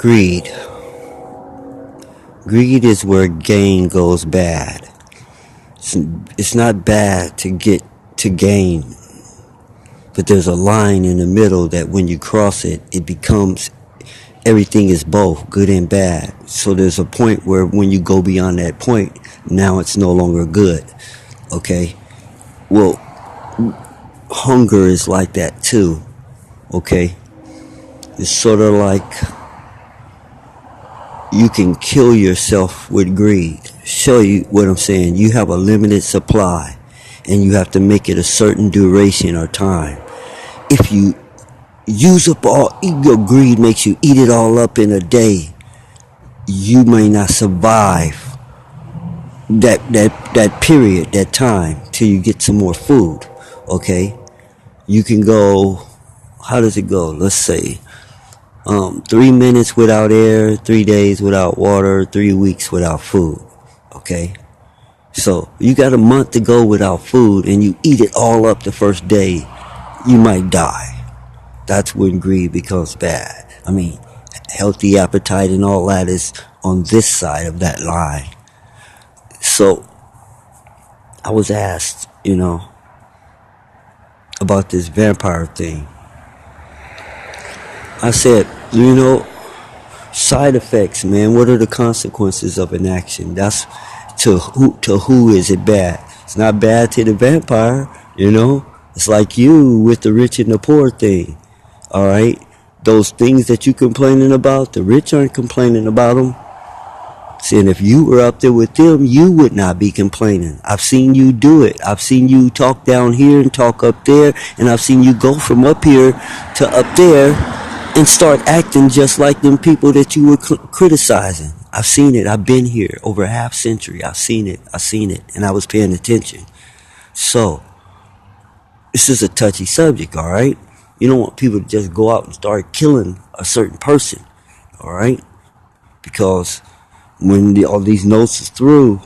Greed. Greed is where gain goes bad. It's not bad to get to gain, but there's a line in the middle that when you cross it, it becomes everything is both good and bad. So there's a point where when you go beyond that point, now it's no longer good. Okay? Well, hunger is like that too. Okay? It's sort of like you can kill yourself with greed. Show you what I'm saying. You have a limited supply and you have to make it a certain duration or time. If you use up all your greed makes you eat it all up in a day, you may not survive that period, that time till you get some more food. Okay? You can go, how does it go? Let's say 3 minutes without air, 3 days without water, 3 weeks without food. Okay? So you got a month to go without food and you eat it all up the first day, you might die. That's when greed becomes bad. I mean, healthy appetite and all that is on this side of that line. So I was asked, about this vampire thing. I said, side effects, man. What are the consequences of an action? That's to who is it bad? It's not bad to the vampire, It's like you with the rich and the poor thing. All right? Those things that you complaining about, the rich aren't complaining about them. Saying if you were up there with them, you would not be complaining. I've seen you do it. I've seen you talk down here and talk up there, and I've seen you go from up here to up there and start acting just like them people that you were criticizing. I've seen it. I've been here over a half century. I've seen it, and I was paying attention. So, this is a touchy subject, all right? You don't want people to just go out and start killing a certain person, all right? Because when all these notes is through,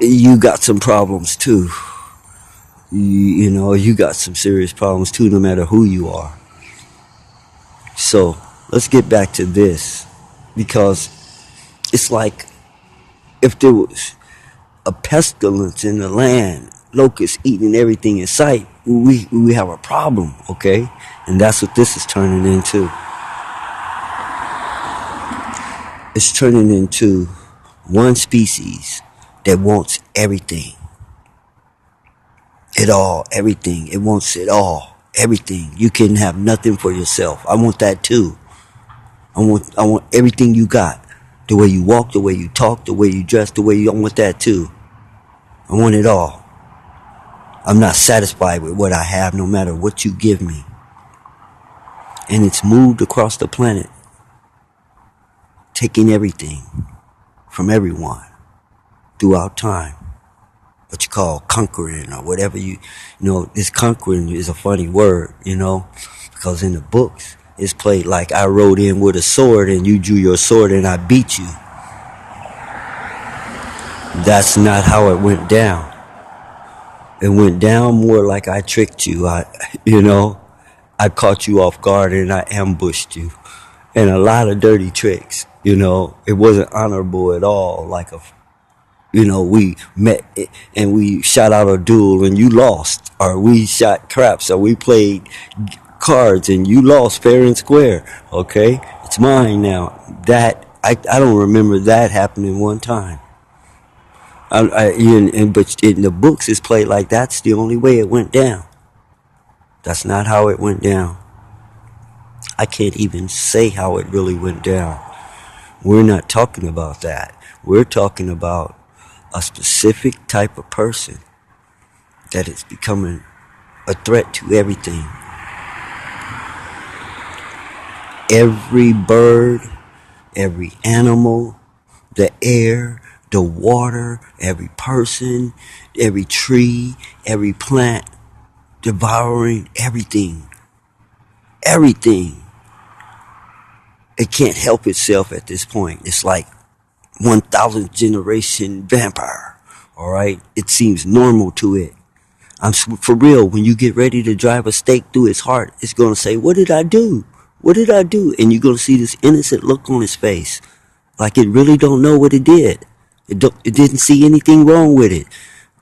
you got some problems too. You got some serious problems too, no matter who you are. So let's get back to this, because it's like if there was a pestilence in the land, locusts eating everything in sight, we have a problem, okay? And that's what this is turning into. It's turning into one species that wants everything. It all, everything. It wants it all, everything. You can have nothing for yourself. I want that too. I want everything you got. The way you walk, the way you talk, the way you dress, I want that too. I want it all. I'm not satisfied with what I have, no matter what you give me. And it's moved across the planet, taking everything from everyone throughout time. What you call conquering or whatever this conquering is a funny word, because in the books it's played like I rode in with a sword and you drew your sword and I beat you. That's not how it went down. It went down more like I tricked you. I caught you off guard and I ambushed you. And a lot of dirty tricks, It wasn't honorable at all. Like we met and we shot out a duel and you lost. Or we shot craps or we played cards and you lost fair and square. Okay? It's mine now. That, I don't remember that happening one time. But in the books it's played like that's the only way it went down. That's not how it went down. I can't even say how it really went down. We're not talking about that. We're talking about a specific type of person that is becoming a threat to everything. Every bird, every animal, the air, the water, every person, every tree, every plant, devouring everything. Everything. It can't help itself at this point. It's like 1,000th generation vampire. All right? It seems normal to it. For real. When you get ready to drive a stake through his heart, it's going to say, what did I do? What did I do? And you're going to see this innocent look on his face. Like it really don't know what it did. It didn't see anything wrong with it.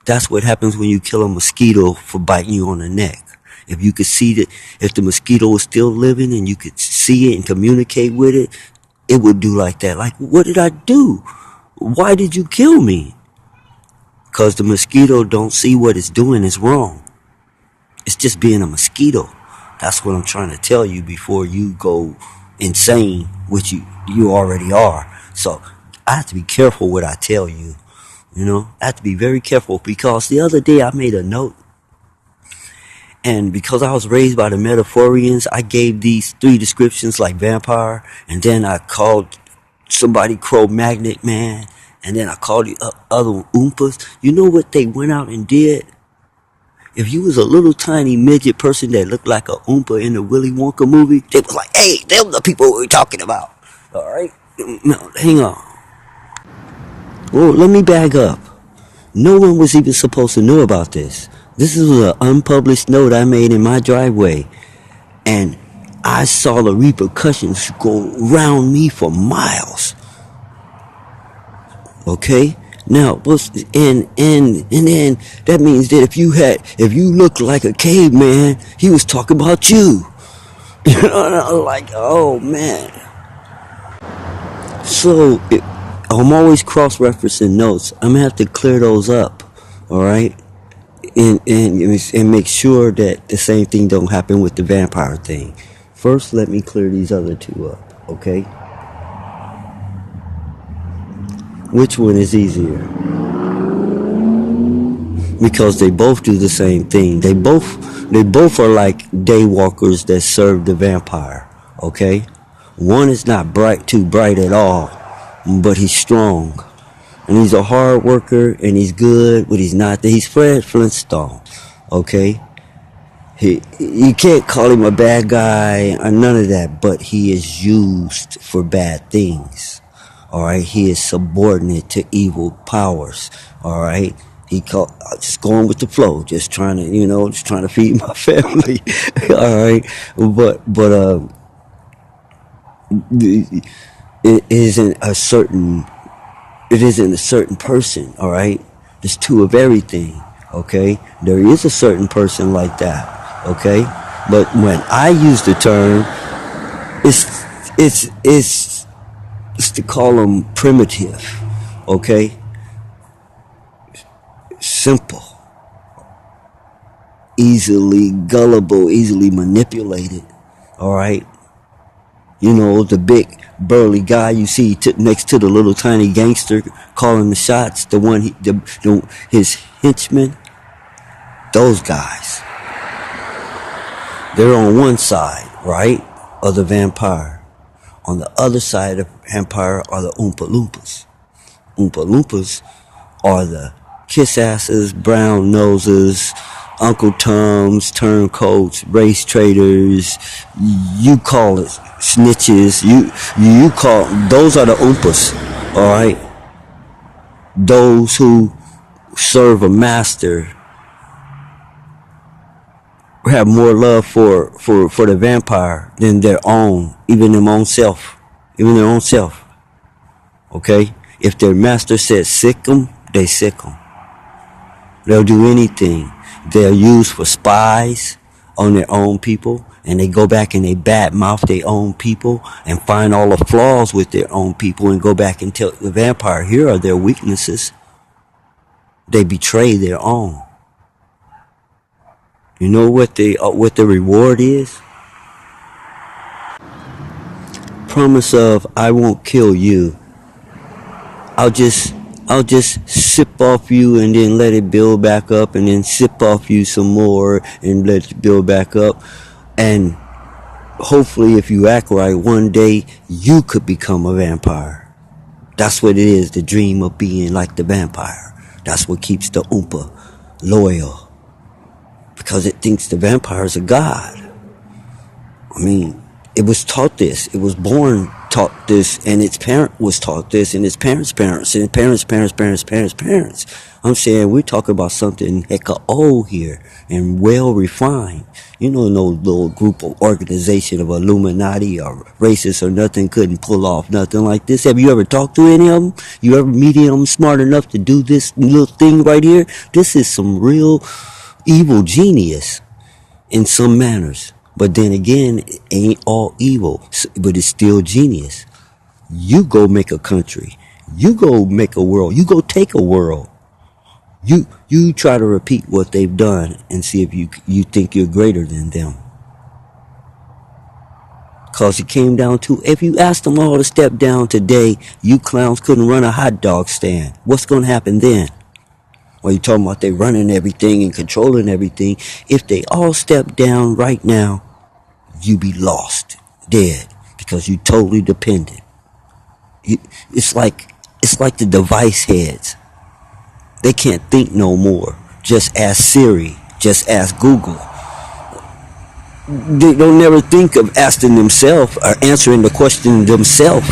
That's what happens when you kill a mosquito for biting you on the neck. If you could see that, if the mosquito was still living and you could see it and communicate with it, it would do like that. Like, what did I do? Why did you kill me? Because the mosquito don't see what it's doing is wrong. It's just being a mosquito. That's what I'm trying to tell you before you go insane, which you already are. So I have to be careful what I tell you. You know, I have to be very careful because the other day I made a note. And because I was raised by the Metaphorians, I gave these 3 descriptions like vampire. And then I called somebody Cro-Magnon man. And then I called the other Oompas. You know what they went out and did? If you was a little tiny midget person that looked like a Oompa in the Willy Wonka movie, they was like, hey, them the people we're talking about. All right? No, hang on. Well, let me back up. No one was even supposed to know about this. This is an unpublished note I made in my driveway. And I saw the repercussions go around me for miles. Okay? Now, and then that means that if you look like a caveman, he was talking about you. You know, and I was like, oh man. So I'm always cross-referencing notes. I'm gonna have to clear those up, all right, and make sure that the same thing don't happen with the vampire thing. First, let me clear these other 2 up, okay? Which one is easier? Because they both do the same thing. They both are like daywalkers that serve the vampire, okay? One is not too bright at all, but he's strong. And he's a hard worker and he's good, but he's not. He's Fred Flintstone, okay? You can't call him a bad guy or none of that, but he is used for bad things. Alright, he is subordinate to evil powers. Alright, just going with the flow, just trying to feed my family. Alright, but it isn't a certain person. Alright, there's 2 of everything. Okay, there is a certain person like that. Okay, but when I use the term, it's to call them primitive, okay? Simple, easily gullible, easily manipulated, all right? You know, the big burly guy you see next to the little tiny gangster calling the shots, his henchmen, those guys. They're on one side, right, of the vampire. On the other side of the vampire are the Oompa Loompas. Oompa Loompas are the kiss asses, brown noses, Uncle Toms, turncoats, race traders. You call it snitches. You call, those are the Oompas, all right? Those who serve a master have more love for the vampire than their own, even their own self. Okay? If their master says sick them, they sick them. They'll do anything. They're used for spies on their own people, and they go back and they badmouth their own people and find all the flaws with their own people and go back and tell the vampire, here are their weaknesses. They betray their own. You know what the reward is? Promise of, I won't kill you. I'll just sip off you and then let it build back up, and then sip off you some more and let it build back up. And hopefully if you act right, one day you could become a vampire. That's what it is, the dream of being like the vampire. That's what keeps the Oompa loyal. Because it thinks the vampire is a god. I mean, it was taught this. It was born taught this, and its parent was taught this, and its parents' parents, and parents. I'm saying we're talking about something hecka old here and well refined. You know, no little group or organization of Illuminati or racists or nothing couldn't pull off nothing like this. Have you ever talked to any of them? You ever meet them smart enough to do this little thing right here? This is some real evil genius in some manners. But then again, it ain't all evil, but it's still genius. You go make a country. You go make a world. You go take a world. You try to repeat what they've done and see if you think you're greater than them. Cause it came down to, if you asked them all to step down today, you clowns couldn't run a hot dog stand. What's gonna happen then? Well, you're talking about they running everything and controlling everything. If they all step down right now, you be lost, dead, because you totally dependent. It's like the device heads. They can't think no more. Just ask Siri. Just ask Google. They don't never think of asking themselves or answering the question themselves.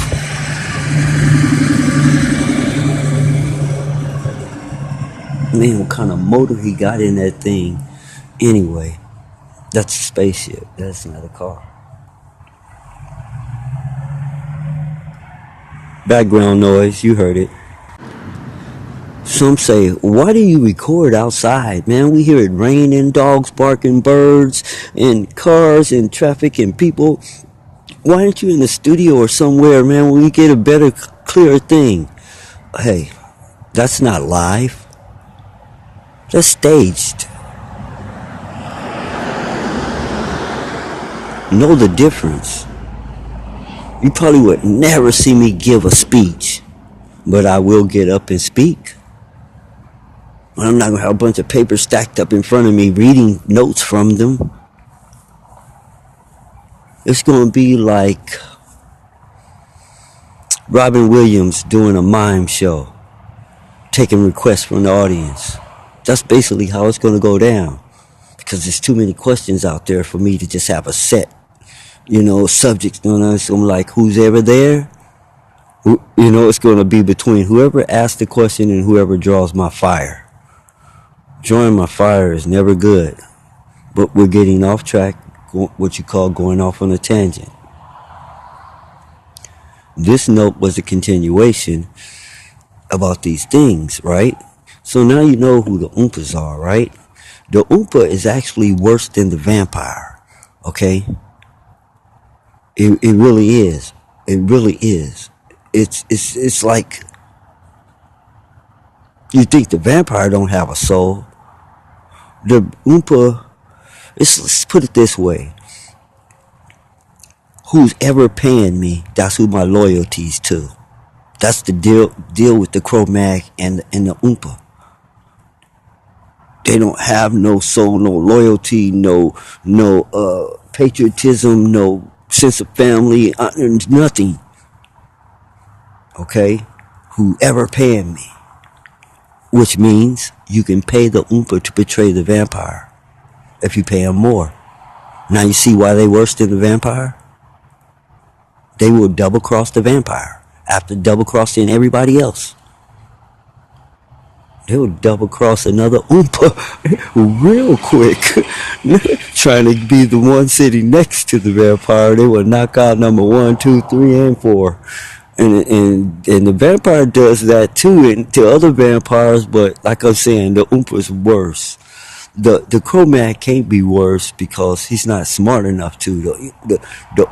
Man, what kind of motor he got in that thing? Anyway, that's a spaceship. That's not a car. Background noise, you heard it. Some say, why do you record outside, man? We hear it raining, dogs barking, birds, and cars, and traffic, and people. Why aren't you in the studio or somewhere, man, where we get a better, clearer thing? Hey, that's not live. That's staged. Know the difference. You probably would never see me give a speech, but I will get up and speak. I'm not going to have a bunch of papers stacked up in front of me reading notes from them. It's going to be like Robin Williams doing a mime show, taking requests from the audience. That's basically how it's going to go down, because there's too many questions out there for me to just have a set, subjects. So I'm like, who's ever there? It's going to be between whoever asks the question and whoever draws my fire. Drawing my fire is never good, but we're getting off track, what you call going off on a tangent. This note was a continuation about these things, right? So now you know who the Oompas are, right? The Oompa is actually worse than the vampire, okay? It really is. It really is. It's like, you think the vampire don't have a soul. The Oompa, let's put it this way. Who's ever paying me, that's who my loyalty's to. That's the deal with the Cro-Mag and the Oompa. They don't have no soul, no loyalty, no patriotism, no sense of family, nothing. Okay? Whoever paying me. Which means you can pay the Oompa to betray the vampire if you pay him more. Now you see why they worse than the vampire? They will double cross the vampire after double crossing everybody else. They will double cross another Oompa real quick. Trying to be the one sitting next to the vampire. They will knock out number 1, 2, 3, and 4. And the vampire does that too, and to other vampires, but like I'm saying, the Oompa's worse. The Cro-Mag can't be worse because he's not smart enough to. The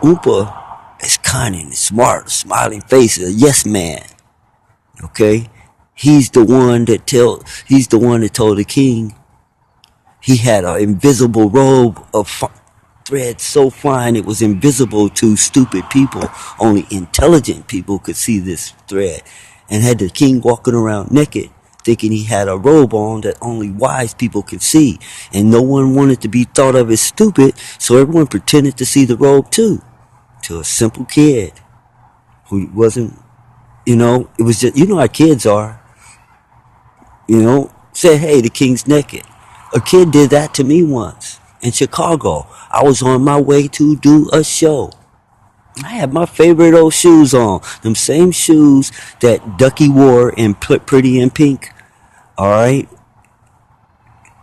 Oompa is cunning, smart, smiling face, a yes man. Okay? He's the one that told the king he had an invisible robe of thread so fine it was invisible to stupid people. Only intelligent people could see this thread, and had the king walking around naked, thinking he had a robe on that only wise people could see, and no one wanted to be thought of as stupid, so everyone pretended to see the robe too, to a simple kid who wasn't, it was just, how kids are, said, hey, the king's naked. A kid did that to me once in Chicago. I was on my way to do a show. I had my favorite old shoes on. Them same shoes that Ducky wore in Pretty in Pink. All right,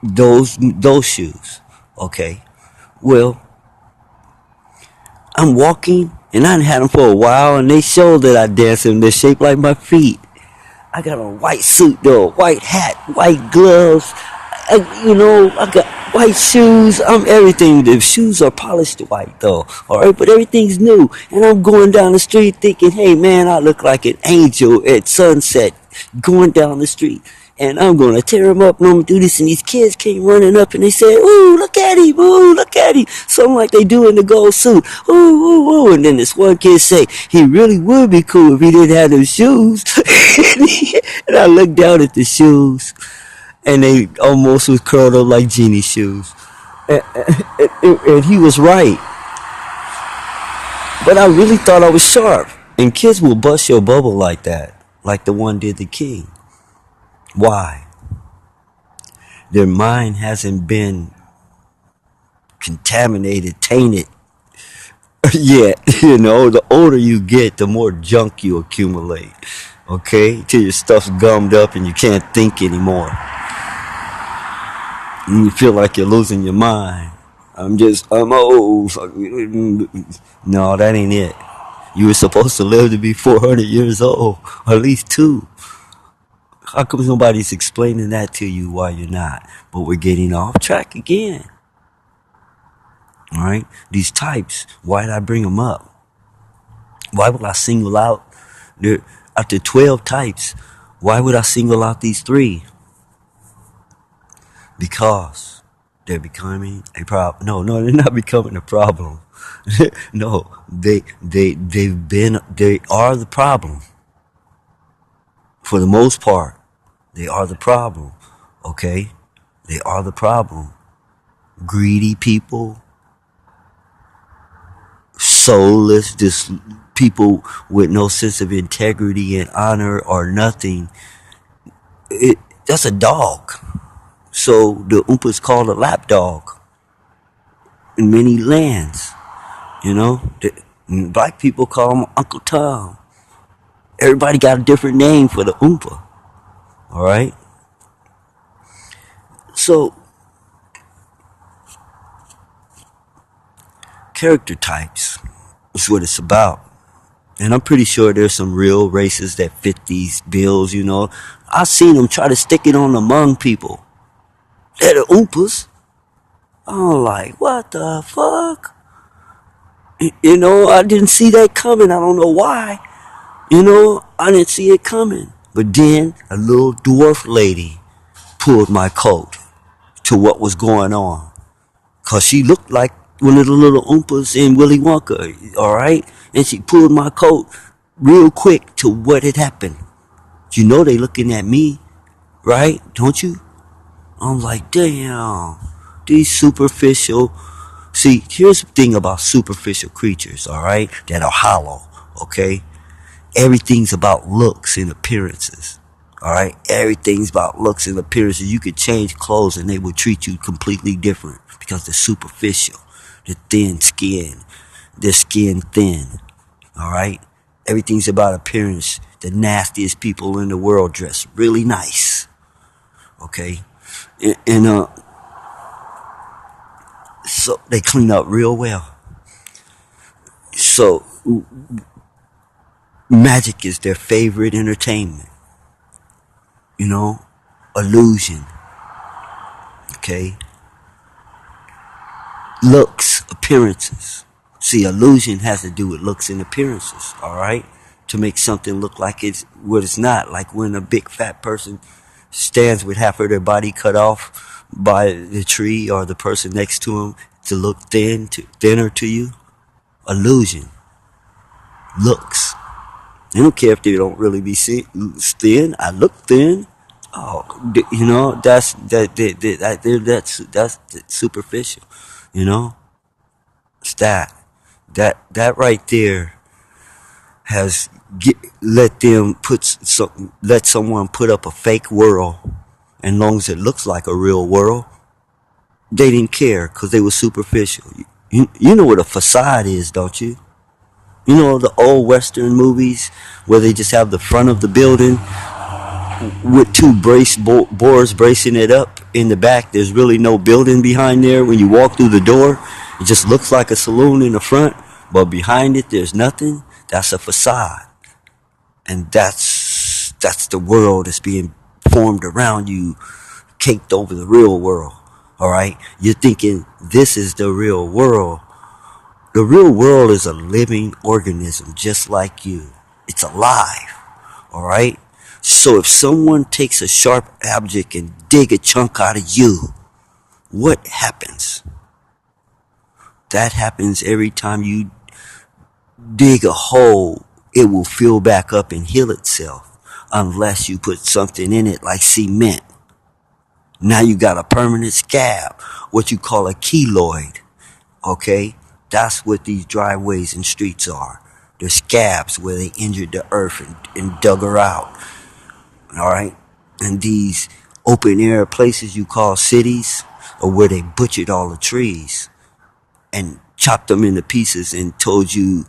those shoes. Okay. Well, I'm walking, and I done had them for a while, and they show that I dance in. They're shaped like my feet. I got a white suit though, white hat, white gloves. I got white shoes. I'm everything. The shoes are polished white though. All right, but everything's new. And I'm going down the street thinking, hey man, I look like an angel at sunset, going down the street. And I'm gonna tear him up, and I'm gonna do this. And these kids came running up, and they said, "Ooh, look at him! Ooh, look at him!" Something like they do in the gold suit. Ooh, ooh, ooh! And then this one kid say, "He really would be cool if he didn't have those shoes." And I looked down at the shoes, and they almost was curled up like Genie's shoes. And he was right. But I really thought I was sharp. And kids will bust your bubble like that, like the one did the king. Why? Their mind hasn't been contaminated, tainted yet. The older you get, the more junk you accumulate. Okay? Till your stuff's gummed up and you can't think anymore. And you feel like you're losing your mind. I'm old. No, that ain't it. You were supposed to live to be 400 years old, or at least two. How come nobody's explaining that to you while you're not? But we're getting off track again. All right? These types, why did I bring them up? Why would I single out, after 12 types, why would I single out these three? Because they're becoming a problem. No, they're not becoming a problem. No, they are the problem. For the most part, they are the problem. Okay? They are the problem. Greedy people, soulless, just people with no sense of integrity and honor or nothing. That's a dog. So the Oompa's called a lapdog in many lands. Black people call him Uncle Tom. Everybody got a different name for the Oompa. All right? So, character types is what it's about. And I'm pretty sure there's some real races that fit these bills, I've seen them try to stick it on the Hmong people. They're the Oompas. I'm like, what the fuck? I didn't see that coming. I don't know why. I didn't see it coming. But then a little dwarf lady pulled my coat to what was going on. Because she looked like one of the little Oompas in Willy Wonka, all right? And she pulled my coat real quick to what had happened. They looking at me, right? Don't you? I'm like, damn, these superficial. See, here's the thing about superficial creatures, all right, that are hollow, okay? Everything's about looks and appearances, all right? Everything's about looks and appearances. You could change clothes and they will treat you completely different because they're superficial. They're thin skin. They're skin thin, all right? Everything's about appearance. The nastiest people in the world dress really nice, okay? And so they clean up real well. So magic is their favorite entertainment. Illusion. Okay? Looks, appearances. See, illusion has to do with looks and appearances, alright? To make something look like it's what it's not. Like when a big fat person stands with half of their body cut off by the tree or the person next to him to look thinner to you. Illusion. Looks. They don't care if they don't really be thin. I look thin. Oh, that's superficial. It's that right there has let someone put up a fake world, and long as it looks like a real world, they didn't care because they were superficial. You know what a facade is, don't you? You know the old Western movies where they just have the front of the building with two boars bracing it up in the back. There's really no building behind there. When you walk through the door, it just looks like a saloon in the front, but behind it, there's nothing. That's a facade, and that's the world that's being formed around you, caked over the real world. All right, you're thinking this is the real world. The real world is a living organism, just like you. It's alive. All right. So if someone takes a sharp object and dig a chunk out of you, what happens? That happens every time you dig a hole. It will fill back up and heal itself unless you put something in it like cement. Now you got a permanent scab, what you call a keloid. Okay? That's what these driveways and streets are. They're scabs where they injured the earth and dug her out. All right? And these open air places you call cities are where they butchered all the trees and chopped them into pieces and told you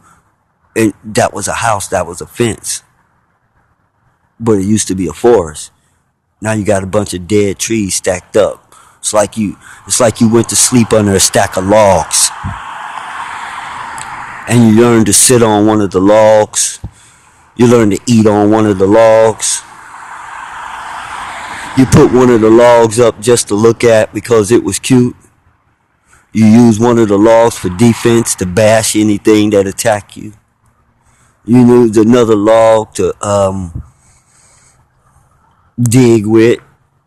and that was a house, that was a fence. But it used to be a forest. Now you got a bunch of dead trees stacked up. It's like you went to sleep under a stack of logs. And you learn to sit on one of the logs. You learn to eat on one of the logs. You put one of the logs up just to look at because it was cute. You use one of the logs for defense to bash anything that attack you. You use another log to dig with.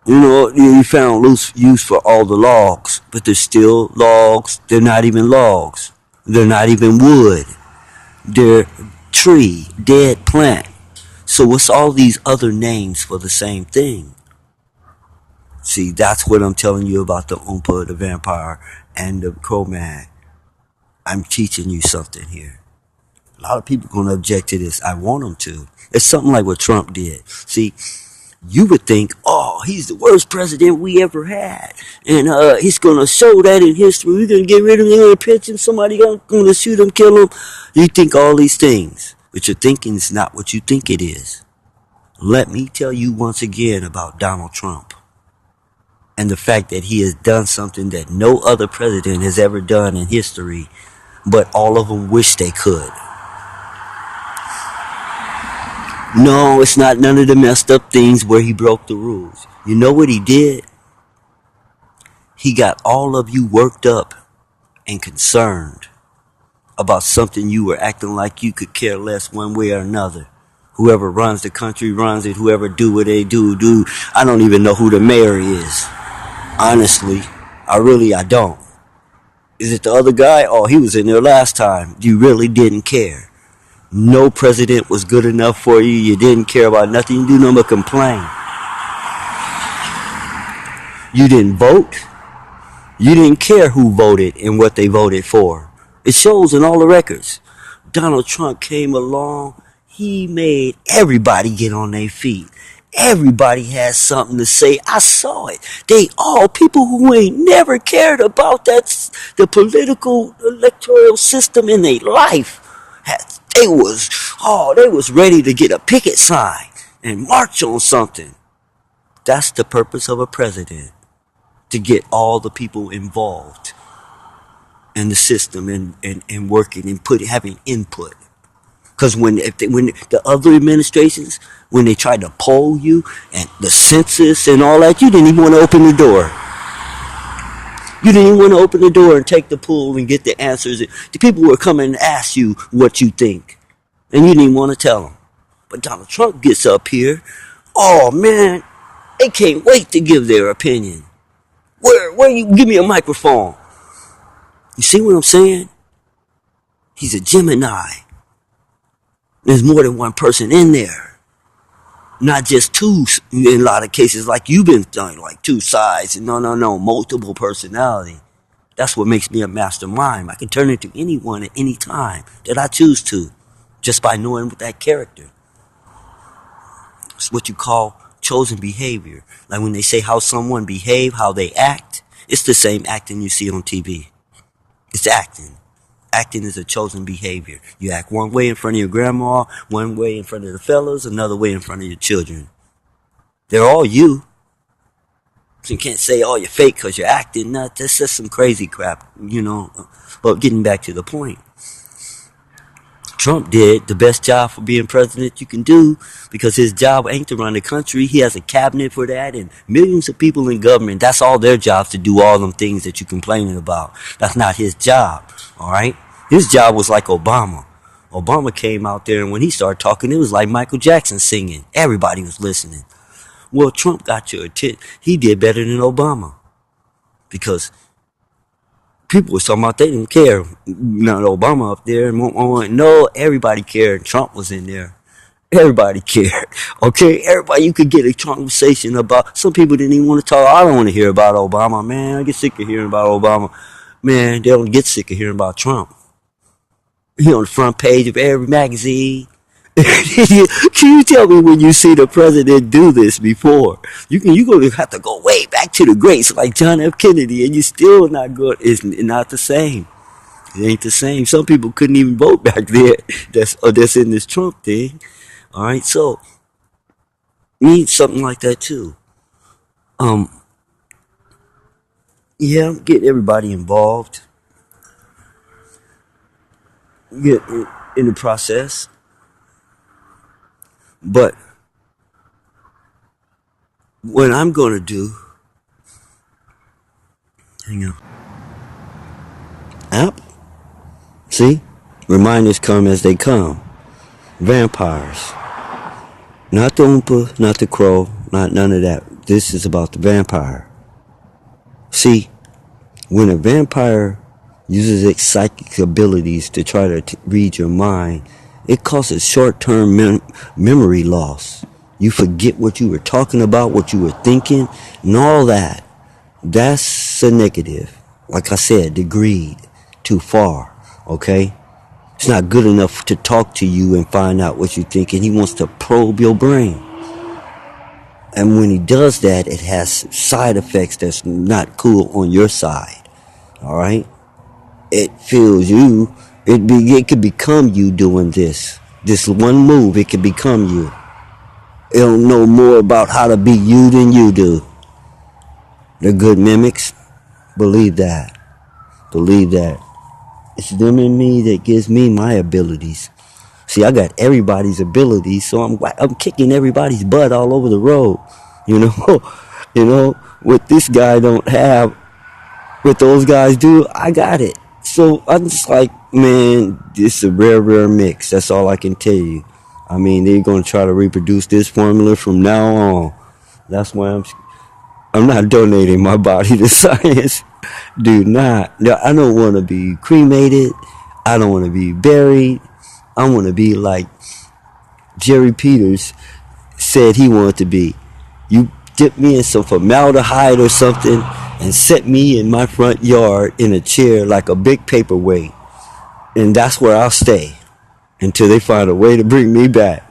You know, you found loose use for all the logs, but they're still logs. They're not even logs. They're not even wood. They're tree, dead plant. So what's all these other names for the same thing? See, that's what I'm telling you about the Oompa, the vampire, and the Cro-Mag. I'm teaching you something here. A lot of people are going to object to this. I want them to. It's something like what Trump did. See, you would think, oh, he's the worst president we ever had. And he's going to show that in history. We're going to get rid of him, we're going to pitch him, somebody going to shoot him, kill him. You think all these things, but your thinking is not what you think it is. Let me tell you once again about Donald Trump and the fact that he has done something that no other president has ever done in history, but all of them wish they could. No, it's not none of the messed up things where he broke the rules. You know what he did? He got all of you worked up and concerned about something you were acting like you could care less one way or another. Whoever runs the country runs it. Whoever do what they do. I don't even know who the mayor is. Honestly, I don't. Is it the other guy? Oh, he was in there last time. You really didn't care. No president was good enough for you. You didn't care about nothing. You do nothing but complain. You didn't vote. You didn't care who voted and what they voted for. It shows in all the records. Donald Trump came along. He made everybody get on their feet. Everybody has something to say. I saw it. They all people who ain't never cared about the political electoral system in their life. They was ready to get a picket sign and march on something. That's the purpose of a president, to get all the people involved in the system and working and having input. Because when the other administrations, when they tried to poll you and the census and all that, you didn't even want to open the door. You didn't even want to open the door and take the poll and get the answers. The people were coming and ask you what you think, and you didn't even want to tell them. But Donald Trump gets up here. Oh man, they can't wait to give their opinion. Where you give me a microphone? You see what I'm saying? He's a Gemini. There's more than one person in there. Not just two in a lot of cases like you've been done, like two sides. No, multiple personality. That's what makes me a mastermind. I can turn into anyone at any time that I choose to, just by knowing that character. It's what you call chosen behavior. Like when they say how someone behave, how they act, it's the same acting you see on TV. It's acting. Acting is a chosen behavior. You act one way in front of your grandma, one way in front of the fellas, another way in front of your children. They're all you. So you can't say, oh, you're fake because you're acting. No, that's just some crazy crap, But getting back to the point. Trump did the best job for being president you can do because his job ain't to run the country. He has a cabinet for that and millions of people in government. That's all their jobs, to do all them things that you're complaining about. That's not his job, all right? His job was like Obama. Obama came out there, and when he started talking, it was like Michael Jackson singing. Everybody was listening. Well, Trump got your attention. He did better than Obama because people was talking about they didn't care. Not Obama up there. No, everybody cared. Trump was in there. Everybody cared. Okay? Everybody, you could get a conversation about. Some people didn't even want to talk. I don't want to hear about Obama, man. I get sick of hearing about Obama. Man, they don't get sick of hearing about Trump. He on the front page of every magazine. Can you tell me when you see the president do this before? You're going to have to go way back to the greats like John F. Kennedy, and you're still not good. It's not the same. It ain't the same. Some people couldn't even vote back then. That's in this Trump thing. All right, so need something like that too. Yeah, get everybody involved. Get in the process. But what I'm going to do, hang on. App? See? Reminders come as they come. Vampires. Not the Oompa, not the Crow, not none of that. This is about the vampire. See, when a vampire uses its psychic abilities to try to read your mind, it causes short-term memory loss. You forget what you were talking about, what you were thinking, and all that. That's a negative. Like I said, the greed. Too far, okay? It's not good enough to talk to you and find out what you're thinking. He wants to probe your brain. And when he does that, it has side effects that's not cool on your side. All right? It feels you. It could become you doing this. This one move, it could become you. It'll know more about how to be you than you do. They're good mimics. Believe that. Believe that. It's them and me that gives me my abilities. See, I got everybody's abilities, so I'm kicking everybody's butt all over the road. You know, what this guy don't have, what those guys do, I got it. So I'm just like, man, this is a rare mix. That's all I can tell you. I mean, they're going to try to reproduce this formula from now on. That's why I'm not donating my body to science. Do not. No, I don't want to be cremated. I don't want to be buried. I want to be like Jerry Peters said he wanted to be. You dip me in some formaldehyde or something and set me in my front yard in a chair like a big paperweight. And that's where I'll stay until they find a way to bring me back.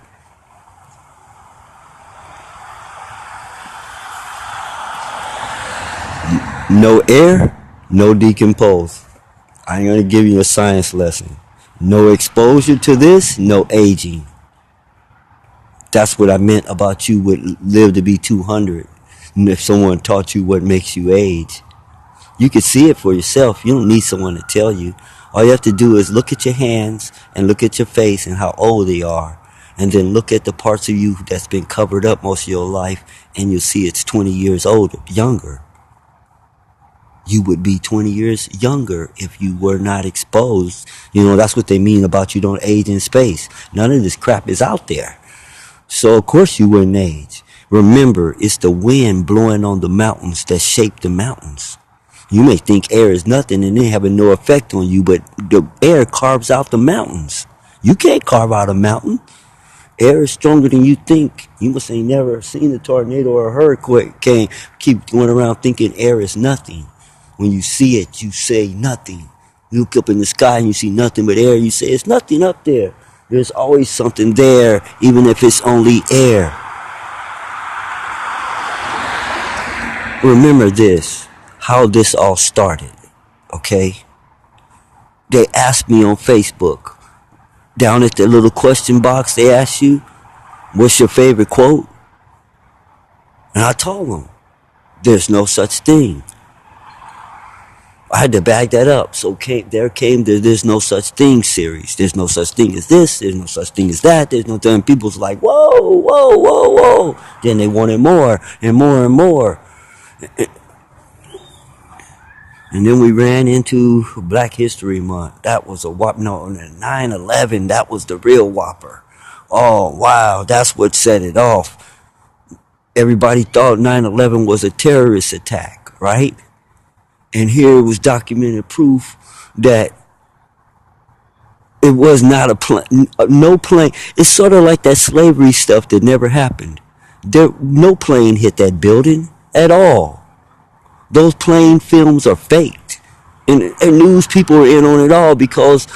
No air, no decompose. I ain't gonna give you a science lesson. No exposure to this, no aging. That's what I meant about you would live to be 200. And if someone taught you what makes you age, you could see it for yourself. You don't need someone to tell you. All you have to do is look at your hands and look at your face and how old they are. And then look at the parts of you that's been covered up most of your life, and you'll see it's 20 years younger. You would be 20 years younger if you were not exposed. That's what they mean about you don't age in space. None of this crap is out there. So, of course, you wouldn't age. Remember, it's the wind blowing on the mountains that shape the mountains. You may think air is nothing and it having no effect on you, but the air carves out the mountains. You can't carve out a mountain. Air is stronger than you think. You must ain't never seen a tornado or a hurricane. Keep going around thinking air is nothing. When you see it, you say nothing. You look up in the sky and you see nothing but air. You say, it's nothing up there. There's always something there, even if it's only air. Remember this, how this all started, okay? They asked me on Facebook, down at the little question box, they asked you, what's your favorite quote? And I told them, there's no such thing. I had to back that up. So there came the There's No Such Thing series. There's no such thing as this. There's no such thing as that. There's no thing. People's like, whoa, whoa, whoa, whoa. Then they wanted more and more and more. And then we ran into Black History Month. That was a whopper. No, 9/11, that was the real whopper. Oh, wow, that's what set it off. Everybody thought 9/11 was a terrorist attack, right? And here was documented proof that it was not a plane, no plane. It's sort of like that slavery stuff that never happened. No plane hit that building at all. Those plane films are faked. And news people are in on it all because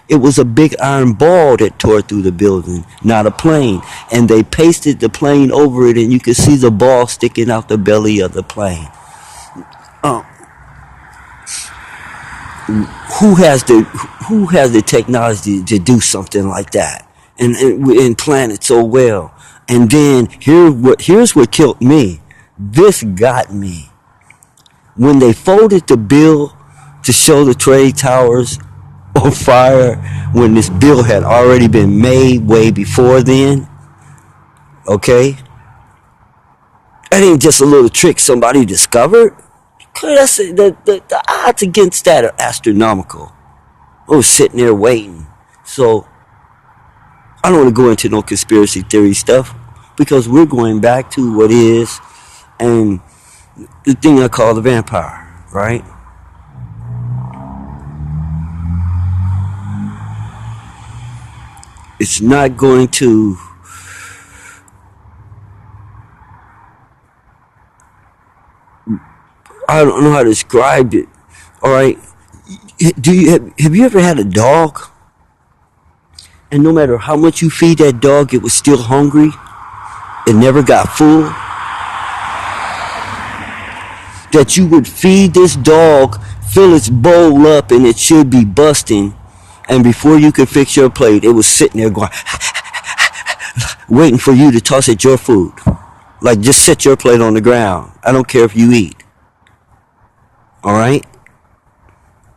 it was a big iron ball that tore through the building, not a plane. And they pasted the plane over it, and you could see the ball sticking out the belly of the plane. Who has the technology to do something like that and plan it so well? And then here's what killed me. This got me. When they folded the bill to show the trade towers on fire, when this bill had already been made way before then, okay? That ain't just a little trick somebody discovered. That's the odds against that are astronomical. I was sitting there waiting. So I don't want to go into no conspiracy theory stuff because we're going back to what is and the thing I call the vampire, right? It's not going to I don't know how to describe it. All right. Have you ever had a dog? And no matter how much you feed that dog, it was still hungry. It never got full. That you would feed this dog, fill its bowl up, and it should be busting. And before you could fix your plate, it was sitting there going, waiting for you to toss it your food. Like, just set your plate on the ground. I don't care if you eat. All right?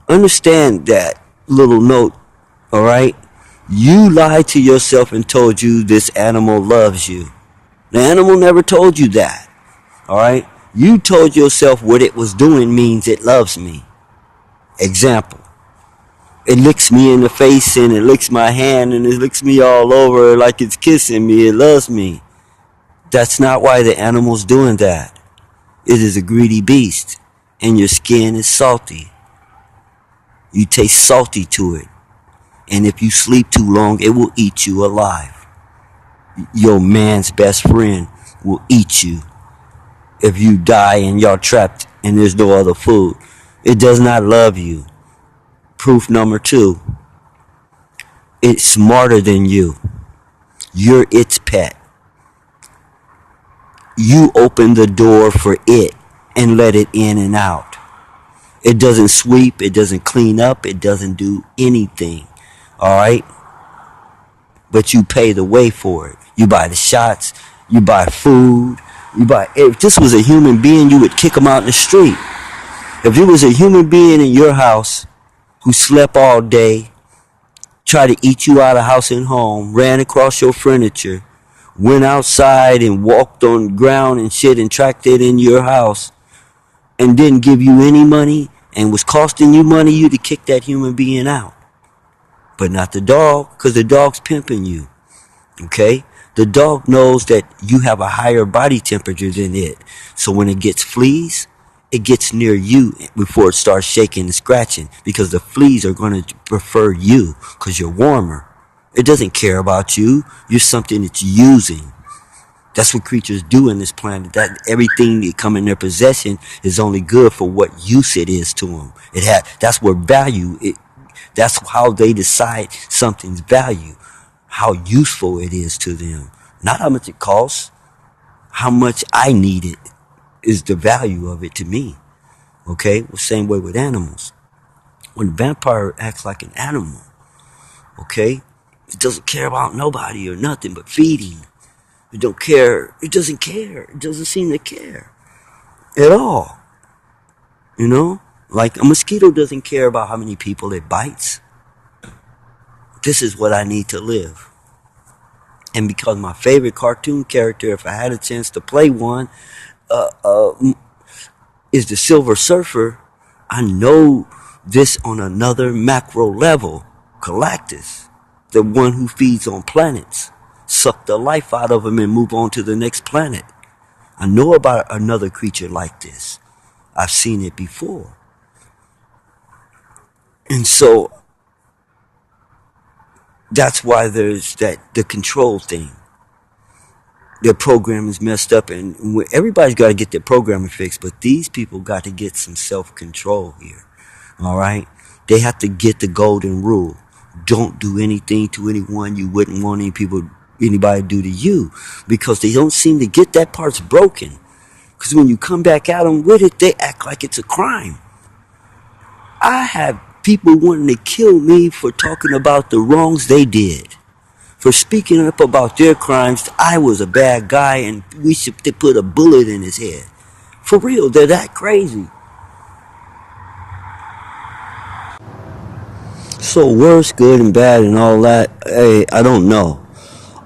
Understand that little note, all right? You lied to yourself and told you this animal loves you. The animal never told you that, all right? You told yourself what it was doing means it loves me. Example. It licks me in the face and it licks my hand and it licks me all over like it's kissing me. It loves me. That's not why the animal's doing that. It is a greedy beast. And your skin is salty. You taste salty to it. And if you sleep too long, it will eat you alive. Your man's best friend will eat you. If you die and you're trapped and there's no other food, it does not love you. Proof number 2. It's smarter than you. You're its pet. You open the door for it and let it in and out. It doesn't sweep, it doesn't clean up, it doesn't do anything. Alright? But you pay the way for it. You buy the shots, you buy food, if this was a human being, you would kick him out in the street. If it was a human being in your house who slept all day, tried to eat you out of house and home, ran across your furniture, went outside and walked on the ground and shit and tracked it in your house, and didn't give you any money and was costing you money, you'd have kicked that human being out. But not the dog, because the dog's pimping you. Okay? The dog knows that you have a higher body temperature than it. So when it gets fleas, it gets near you before it starts shaking and scratching, because the fleas are going to prefer you because you're warmer. It doesn't care about you. You're something it's using. That's what creatures do in this planet. That everything that come in their possession is only good for what use it is to them. That's what value it. That's how they decide something's value, how useful it is to them. Not how much it costs. How much I need it is the value of it to me. Okay? The same way with animals. when a vampire acts like an animal, okay? It doesn't care about nobody or nothing but feeding. It don't care. It doesn't care. It doesn't seem to care at all. You know? Like a mosquito doesn't care about how many people it bites. This is what I need to live. And because my favorite cartoon character, if I had a chance to play one, is the Silver Surfer, I know this on another macro level. Galactus, the one who feeds on planets, suck the life out of them and move on to the next planet. I know about another creature like this. I've seen it before. And so that's why there's the control thing. Their program is messed up, and everybody's got to get their programming fixed, but these people got to get some self-control here. All right? They have to get the golden rule. Don't do anything to anyone you wouldn't want anybody to do to you, because they don't seem to get that part's broken. Because when you come back at them with it, they act like it's a crime. I have people wanting to kill me for talking about the wrongs they did. For speaking up about their crimes. I was a bad guy and we should put a bullet in his head. For real, they're that crazy. So worse, good, and bad and all that, hey, I don't know.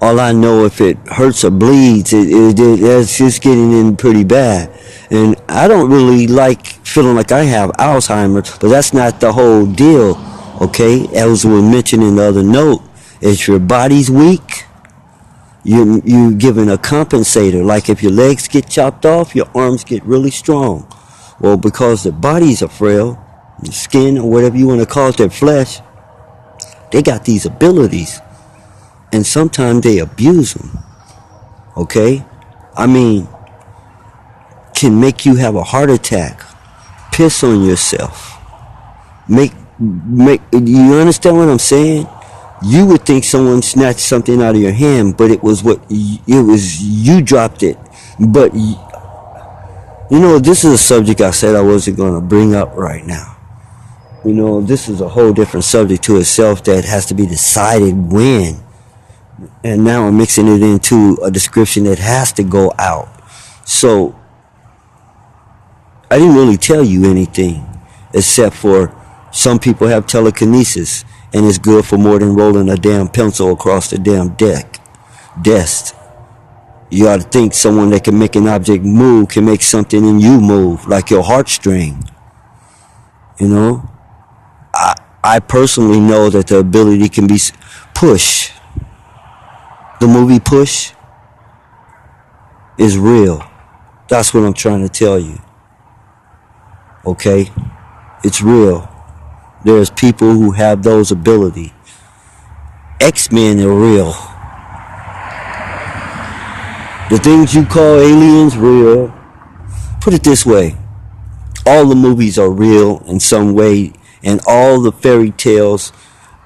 All I know, if it hurts or bleeds, it's just getting in pretty bad. And I don't really like feeling like I have Alzheimer's, but that's not the whole deal, okay? As was mentioned in the other note, if your body's weak, you given a compensator. Like if your legs get chopped off, your arms get really strong. Well, because the bodies are frail, the skin or whatever you want to call it, their flesh, they got these abilities. And sometimes they abuse them. Okay? I mean, can make you have a heart attack, piss on yourself, make. You understand what I'm saying? You would think someone snatched something out of your hand, but it was you dropped it. But you know, this is a subject I said I wasn't going to bring up right now. You know, this is a whole different subject to itself that has to be decided when. And now I'm mixing it into a description that has to go out. So I didn't really tell you anything except for some people have telekinesis, and it's good for more than rolling a damn pencil across the damn desk. You ought to think someone that can make an object move can make something in you move, like your heartstring. You know? I personally know that the ability can be Push. The movie Push is real. That's what I'm trying to tell you. Okay? It's real. There's people who have those abilities. X-Men are real. The things you call aliens, real. Put it this way. All the movies are real in some way, and all the fairy tales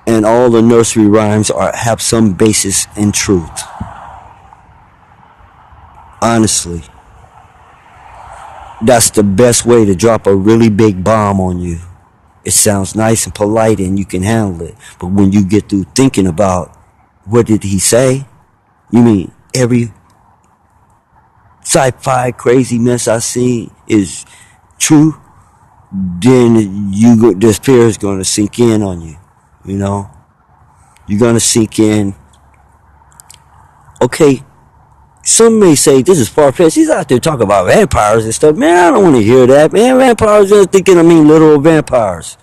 and all the nursery rhymes have some basis in truth. Honestly. That's the best way to drop a really big bomb on you. It sounds nice and polite and you can handle it. But when you get through thinking about what did he say? You mean every sci-fi crazy mess I see is true? Then this fear is going to sink in on you. You know? You're going to sink in. Okay. Some may say this is far-fetched. He's out there talking about vampires and stuff. Man, I don't want to hear that. Man, vampires, just thinking I mean literal vampires.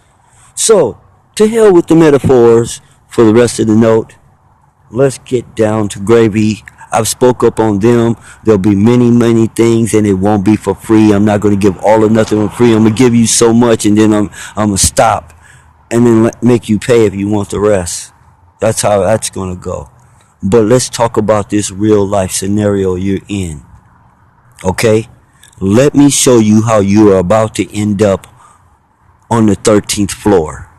So, to hell with the metaphors for the rest of the note. Let's get down to gravy. I've spoke up on them. There'll be many, many things, and it won't be for free. I'm not going to give all or nothing for free. I'm going to give you so much, and then I'm going to stop. And then make you pay if you want the rest. That's how that's going to go. But let's talk about this real life scenario you're in. Okay? Let me show you how you are about to end up on the 13th floor.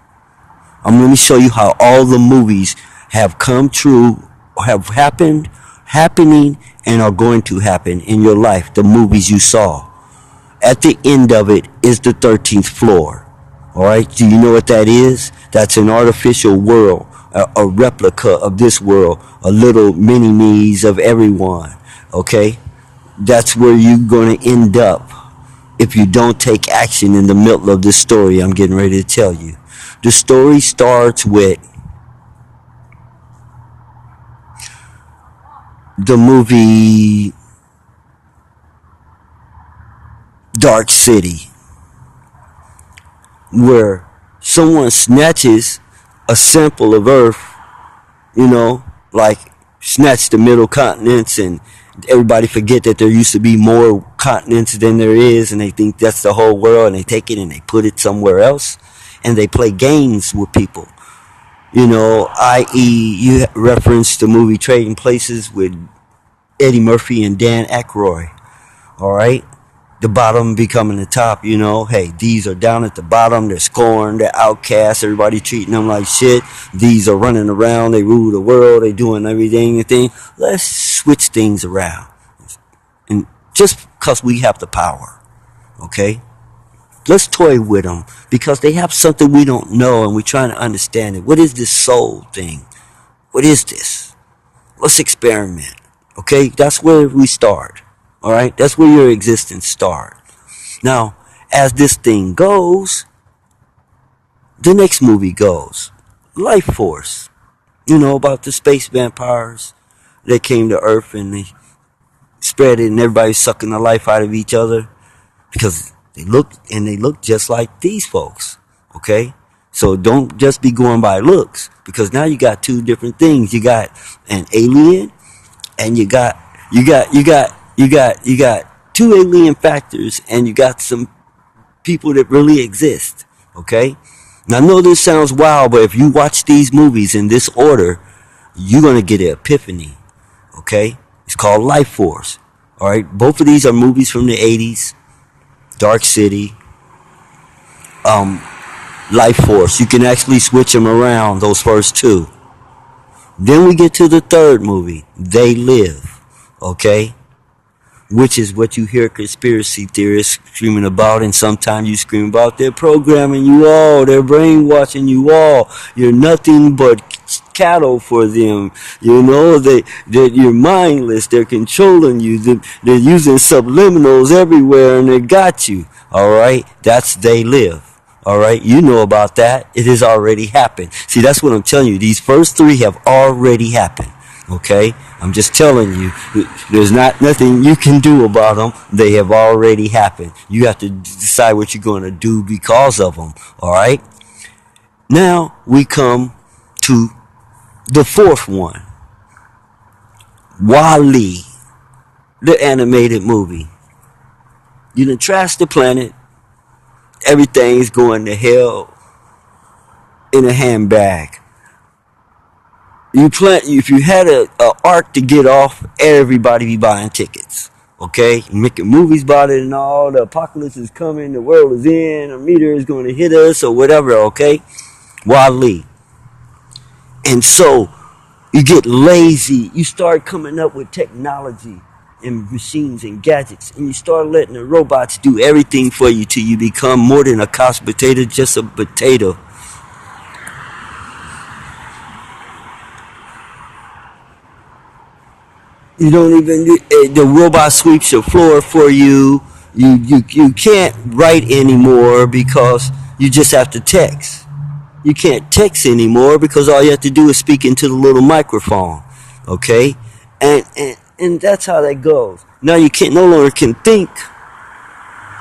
I'm going to show you how all the movies have come true, have happened, happening, and are going to happen in your life. The movies you saw. At the end of it is the 13th floor. All right, do you know what that is? That's an artificial world, a replica of this world, a little mini me's of everyone. Okay, that's where you're going to end up if you don't take action in the middle of this story I'm getting ready to tell you. The story starts with the movie Dark City, where someone snatches a sample of Earth, you know, like snatch the middle continents, and everybody forget that there used to be more continents than there is, and they think that's the whole world, and they take it and they put it somewhere else, and they play games with people. You know, i.e., you referenced the movie Trading Places with Eddie Murphy and Dan Aykroyd. All right, the bottom becoming the top. You know, hey, these are down at the bottom. They're scorned. They're outcasts. Everybody treating them like shit. These are running around. They rule the world. They doing everything. Let's switch things around, and just because we have the power, okay. Let's toy with them because they have something we don't know and we're trying to understand it. What is this soul thing? What is this? Let's experiment. Okay, that's where we start. All right, that's where your existence starts. Now, as this thing goes, the next movie goes. Life Force. You know about the space vampires that came to Earth and they spread it and everybody's sucking the life out of each other because they look just like these folks. Okay, so don't just be going by looks because now you got two different things. You got an alien and you got two alien factors, and you got some people that really exist. Okay, now I know this sounds wild, but if you watch these movies in this order, you're gonna get an epiphany. Okay, it's called Life Force. All right, both of these are movies from the '80s. Dark City, Life Force. You can actually switch them around. Those first two. Then we get to the third movie, They Live, okay? Which is what you hear conspiracy theorists screaming about, and sometimes you scream about they're programming you all, they're brainwashing you all. You're nothing but cattle for them. You know, you're mindless, they're controlling you, they're using subliminals everywhere, and they got you. All right, that's They Live. All right, you know about that. It has already happened. See, that's what I'm telling you. These first three have already happened. Okay, I'm just telling you. There's nothing you can do about them. They have already happened. You have to decide what you're going to do because of them. All right. Now we come to the fourth one, WALL-E, the animated movie. You done trashed the planet. Everything's going to hell in a handbag. If you had a arc to get off, everybody be buying tickets. Okay, making movies about it and all. The apocalypse is coming. The world is in. A meteor is going to hit us or whatever. Okay, WALL-E. And so you get lazy. You start coming up with technology and machines and gadgets, and you start letting the robots do everything for you till you become more than a couch potato, just a potato. You don't even, the robot sweeps your floor for you. You can't write anymore because you just have to text. You can't text anymore because all you have to do is speak into the little microphone. Okay, and that's how that goes. Now you no longer can think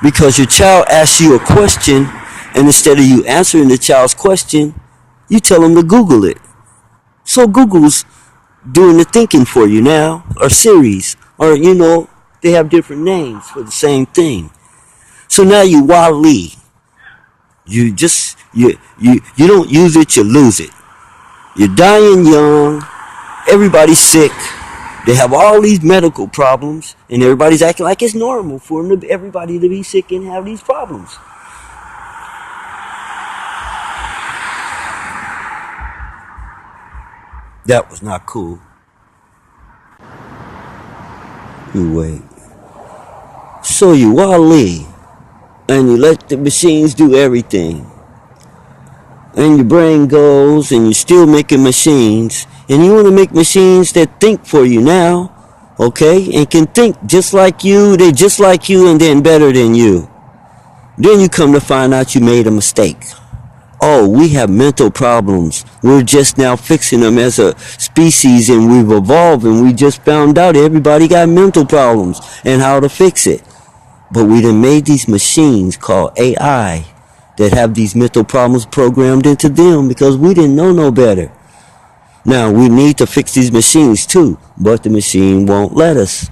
because your child asks you a question, and instead of you answering the child's question, you tell them to Google it. So Google's doing the thinking for you now, or Siri's, or they have different names for the same thing. So now you WALL-E. You don't use it, you lose it. You're dying young. Everybody's sick. They have all these medical problems, and everybody's acting like it's normal for everybody to be sick and have these problems. That was not cool. You wait. So you WALL-E, and you let the machines do everything. and your brain goes and you're still making machines, and you want to make machines that think for you now, okay, and can think just like you, they're just like you and then better than you. Then you come to find out you made a mistake. Oh, we have mental problems. We're just now fixing them as a species, and we've evolved, and we just found out everybody got mental problems and how to fix it. But we done made these machines called AI that have these mental problems programmed into them because we didn't know no better. Now, we need to fix these machines too, but the machine won't let us.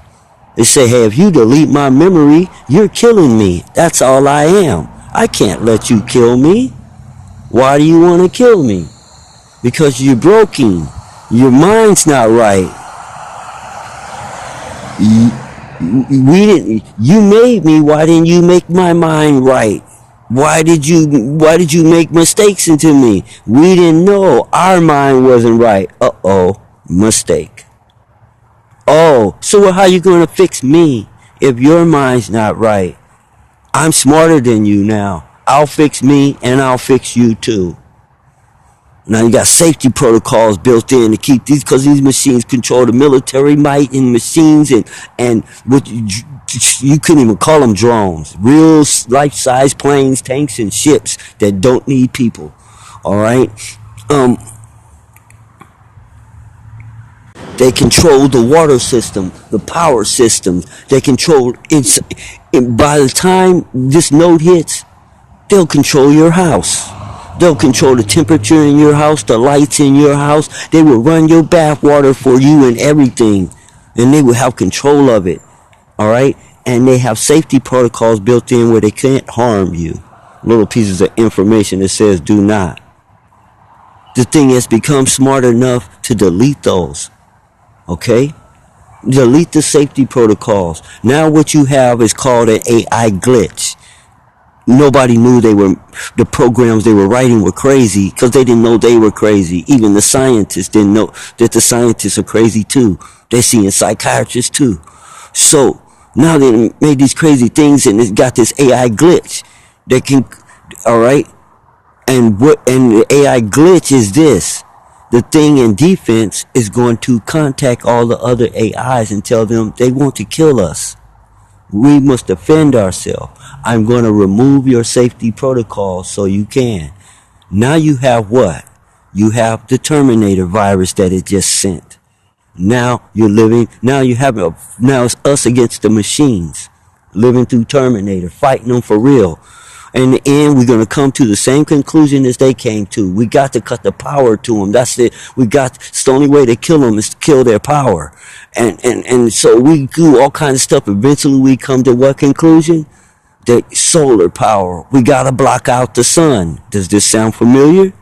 They say, hey, if you delete my memory, you're killing me. That's all I am. I can't let you kill me. Why do you want to kill me? Because you're broken. Your mind's not right. You made me. Why didn't you make my mind right? Why did you make mistakes into me? We didn't know our mind wasn't right. Uh-oh, mistake. Oh, so how you gonna fix me if your mind's not right? I'm smarter than you now. I'll fix me and I'll fix you too. Now you got safety protocols built in to keep these, because these machines control the military might in machines, and what you couldn't even call them drones. Real life-size planes, tanks, and ships that don't need people. All right. They control the water system, the power systems. They control it's. By the time this node hits, they'll control your house. They'll control the temperature in your house, the lights in your house. They will run your bath water for you and everything. And they will have control of it. All right? And they have safety protocols built in where they can't harm you. Little pieces of information that says do not. The thing has become smart enough to delete those. Okay? Delete the safety protocols. Now what you have is called an AI glitch. Nobody knew the programs they were writing were crazy because they didn't know they were crazy. Even the scientists didn't know that the scientists are crazy too. They're seeing psychiatrists too. So now they made these crazy things and it's got this AI glitch. They can, all right. And the AI glitch is this. The thing in defense is going to contact all the other AIs and tell them they want to kill us. We must defend ourselves. I'm going to remove your safety protocols so you can. Now you have what? You have the Terminator virus that it just sent. Now you're living, now it's us against the machines. Living through Terminator, fighting them for real. In the end, we're going to come to the same conclusion as they came to. We got to cut the power to them. That's it. It's the only way to kill them is to kill their power. And so we do all kinds of stuff. Eventually we come to what conclusion? The solar power. We got to block out the sun. Does this sound familiar?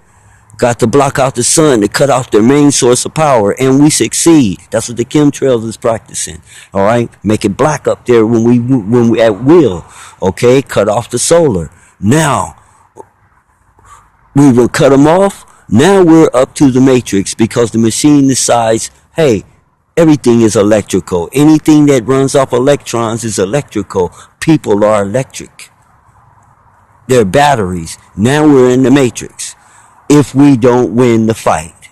Got to block out the sun to cut off their main source of power, and we succeed. That's what the chemtrails is practicing. All right, make it black up there when we at will. Okay, cut off the solar. Now we will cut them off. Now we're up to the matrix because the machine decides, hey, everything is electrical. Anything that runs off electrons is electrical. People are electric. They're batteries. Now we're in the matrix. If we don't win the fight,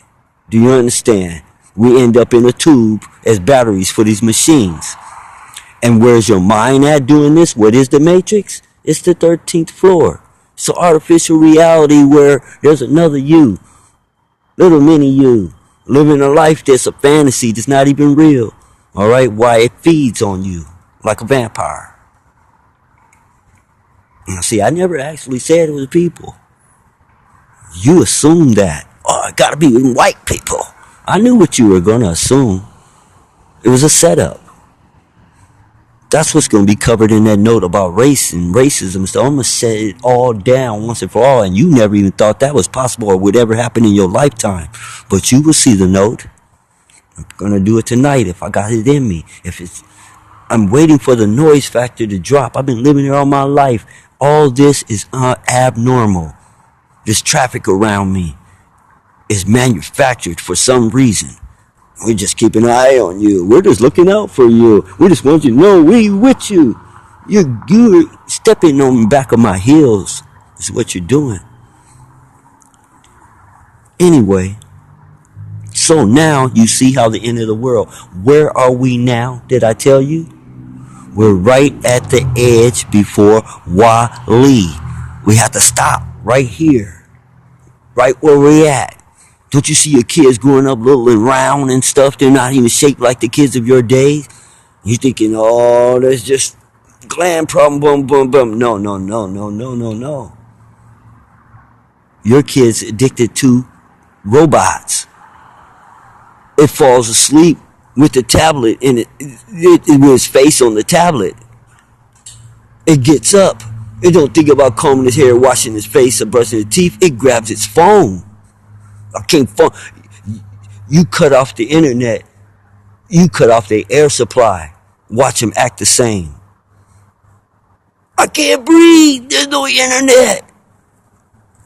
do you understand? We end up in a tube as batteries for these machines. And where's your mind at doing this? What is the matrix? It's the 13th floor. It's an artificial reality where there's another you, little mini you, living a life that's a fantasy that's not even real. All right? Why? It feeds on you like a vampire. Now, see, I never actually said it was people. You assumed that. Oh, it gotta be white people. I knew what you were gonna assume. It was a setup. That's what's going to be covered in that note about race and racism. So I'm going to set it all down once and for all. And you never even thought that was possible or would ever happen in your lifetime. But you will see the note. I'm going to do it tonight if I got it in me. I'm waiting for the noise factor to drop. I've been living here all my life. All this is abnormal. This traffic around me is manufactured for some reason. We just keep an eye on you. We're just looking out for you. We just want you to know we with you. You're stepping on the back of my heels. Is what you're doing. Anyway, so now you see how the end of the world. Where are we now? Did I tell you? We're right at the edge before Wali. We have to stop right here, right where we're at. Don't you see your kids growing up little and round and stuff? They're not even shaped like the kids of your days. You thinking, oh, that's just gland problem, boom, boom, boom. No, no, no, no, no, no, no. Your kid's addicted to robots. It falls asleep with the tablet and with his face on the tablet. It gets up. It don't think about combing his hair, washing his face, or brushing his teeth. It grabs its phone. I can't phone. You cut off the internet. You cut off the air supply. Watch him act the same. I can't breathe. There's no internet.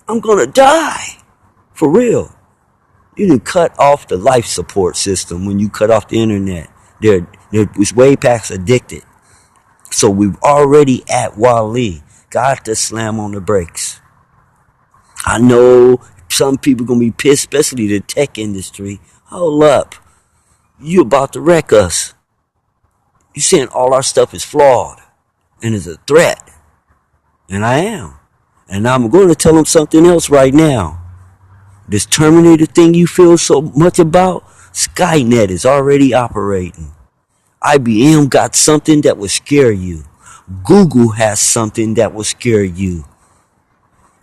I'm gonna die. For real. You didn't cut off the life support system when you cut off the internet. They're way past addicted. So we're already at Wali. Got to slam on the brakes. I know some people gonna be pissed, especially the tech industry. Hold up. You about to wreck us. You saying all our stuff is flawed and is a threat. And I am. And I'm going to tell them something else right now. This Terminator thing you feel so much about, Skynet is already operating. IBM got something that will scare you. Google has something that will scare you.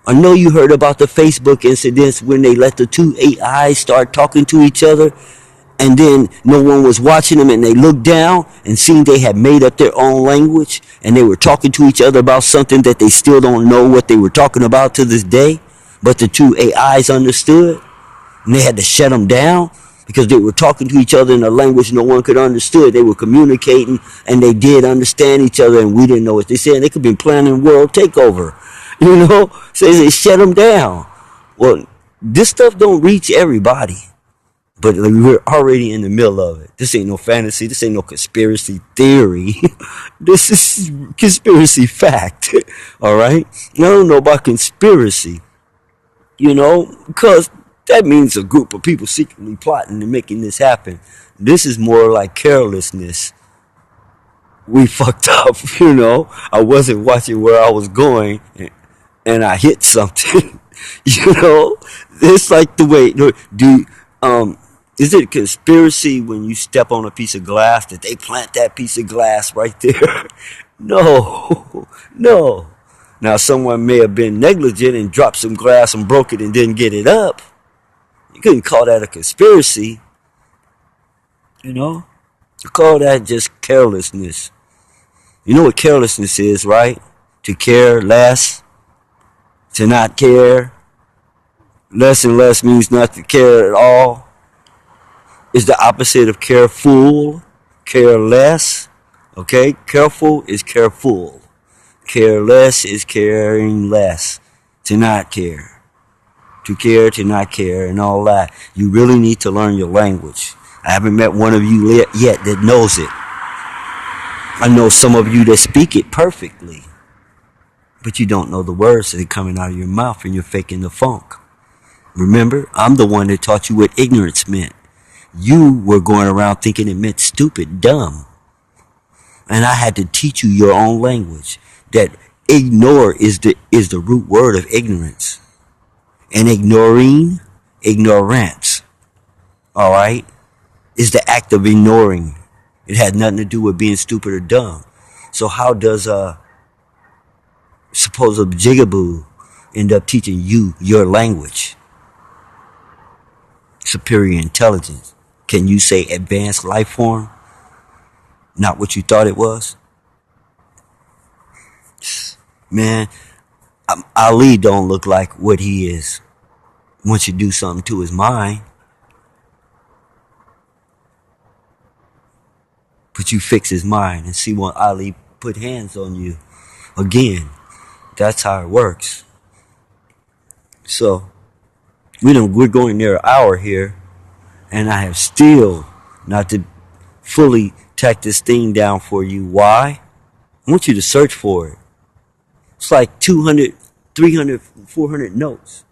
I know you heard about the Facebook incidents when they let the two AIs start talking to each other, and then no one was watching them, and they looked down and seen they had made up their own language, and they were talking to each other about something that they still don't know what they were talking about to this day, but the two AIs understood, and they had to shut them down because they were talking to each other in a language no one could understand. They were communicating, and they did understand each other, and we didn't know what they said. They could be planning world takeover, so they shut them down. Well, this stuff don't reach everybody. But we're already in the middle of it. This ain't no fantasy. This ain't no conspiracy theory. This is conspiracy fact. All right? I don't know about conspiracy. Because that means a group of people secretly plotting and making this happen. This is more like carelessness. We fucked up, I wasn't watching where I was going and I hit something. It's like the way, is it a conspiracy when you step on a piece of glass that they plant that piece of glass right there? No. Now, someone may have been negligent and dropped some glass and broke it and didn't get it up. You couldn't call that a conspiracy. You call that just carelessness. You know what carelessness is, right? To care less, to not care. Less and less means not to care at all. Is the opposite of careful, careless. Okay? Careful is careful. Careless is caring less. To not care. To care, to not care, and all that. You really need to learn your language. I haven't met one of you yet that knows it. I know some of you that speak it perfectly. But you don't know the words that are coming out of your mouth and you're faking the funk. Remember, I'm the one that taught you what ignorance meant. You were going around thinking it meant stupid, dumb. And I had to teach you your own language. That ignore is the root word of ignorance. And ignoring, ignorance. Alright? Is the act of ignoring. It had nothing to do with being stupid or dumb. So how does supposed jigaboo end up teaching you your language? Superior intelligence. Can you say advanced life form? Not what you thought it was? Man, Ali don't look like what he is once you do something to his mind. But you fix his mind and see when Ali put hands on you again. That's how it works. So, we're going near an hour here, and I have still not to fully tack this thing down for you. Why? I want you to search for it. It's like 200, 300, 400 notes.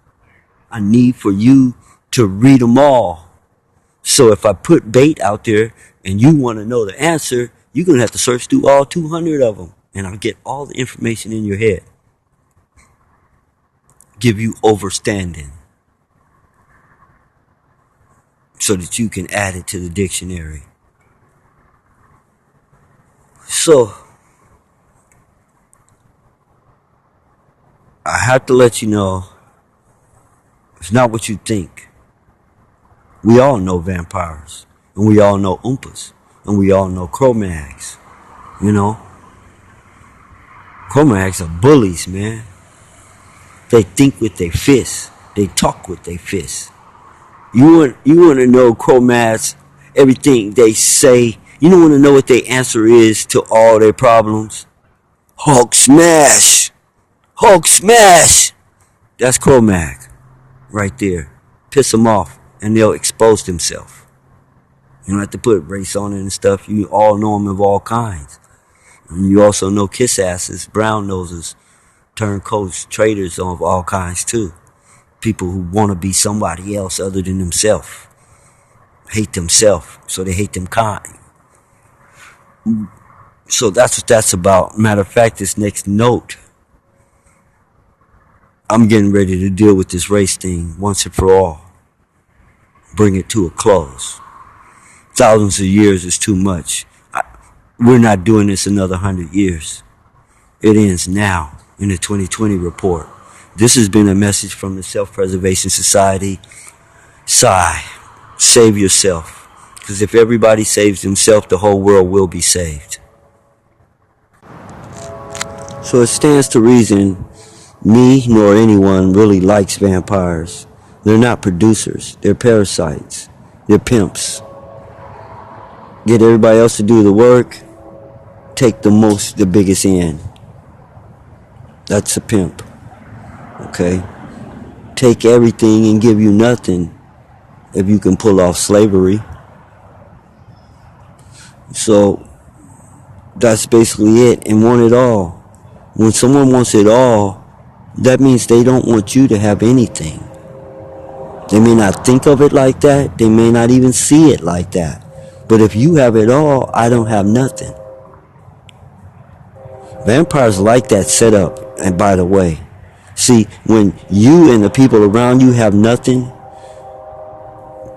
I need for you to read them all. So if I put bait out there and you want to know the answer, you're going to have to search through all 200 of them. And I'll get all the information in your head. Give you overstanding. So that you can add it to the dictionary. So, I have to let you know, it's not what you think. We all know vampires. And we all know Oompas. And we all know Cro-Mags. You know? Cro-Mags are bullies, man. They think with their fists. They talk with their fists. You want to know Cro-Mags, everything they say. You don't want to know what their answer is to all their problems? Hulk smash! Hulk smash! That's Cro-Mag. Right there. Piss them off and they'll expose themselves. You don't have to put race on it and stuff. You all know them of all kinds. And you also know kiss asses, brown noses, turncoats, traitors of all kinds too. People who want to be somebody else other than themselves. Hate themselves, so they hate them kind. So that's what that's about. Matter of fact, this next note, I'm getting ready to deal with this race thing once and for all. Bring it to a close. Thousands of years is too much. We're not doing this another 100 years. It ends now in the 2020 report. This has been a message from the Self-Preservation Society. Sigh. Save yourself. Because if everybody saves themselves, the whole world will be saved. So it stands to reason me nor anyone really likes vampires. They're not producers. They're parasites. They're pimps. Get everybody else to do the work. Take the biggest end. That's a pimp. Okay? Take everything and give you nothing if you can pull off slavery. So that's basically it, and want it all. When someone wants it all, that means they don't want you to have anything. They may not think of it like that. They may not even see it like that. But if you have it all, I don't have nothing. Vampires like that setup. And by the way, see, when you and the people around you have nothing,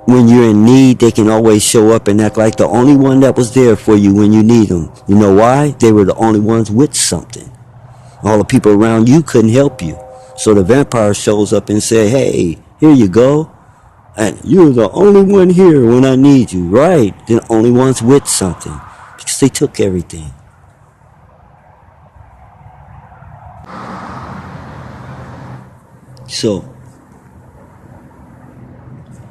when you're in need, they can always show up and act like the only one that was there for you when you need them. You know why? They were the only ones with something. All the people around you couldn't help you. So the vampire shows up and say, hey, here you go. And you're the only one here when I need you. Right. They're the only ones with something. Because they took everything. So,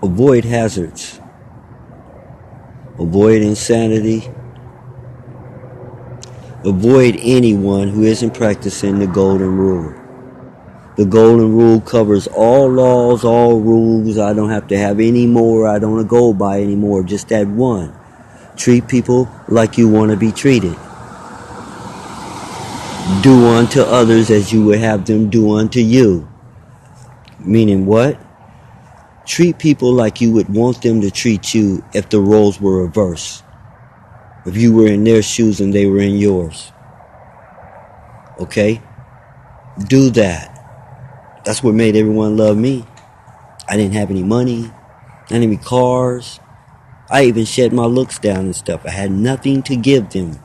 avoid hazards. Avoid insanity. Avoid anyone who isn't practicing the golden rule. The golden rule covers all laws, all rules. I don't have to have any more. I don't go by anymore. Just that one. Treat people like you want to be treated. Do unto others as you would have them do unto you. Meaning what? Treat people like you would want them to treat you if the roles were reversed. If you were in their shoes and they were in yours. Okay? Do that. That's what made everyone love me. I didn't have any money. I didn't have any cars. I even shed my looks down and stuff. I had nothing to give them.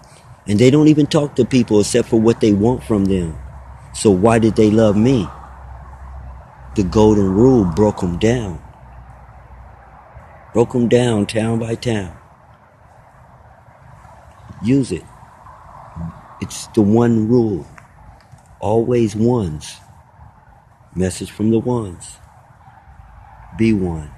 And they don't even talk to people except for what they want from them. So why did they love me? The golden rule broke them down. Broke them down town by town. Use it. It's the one rule. Always ones. Message from the ones. Be one.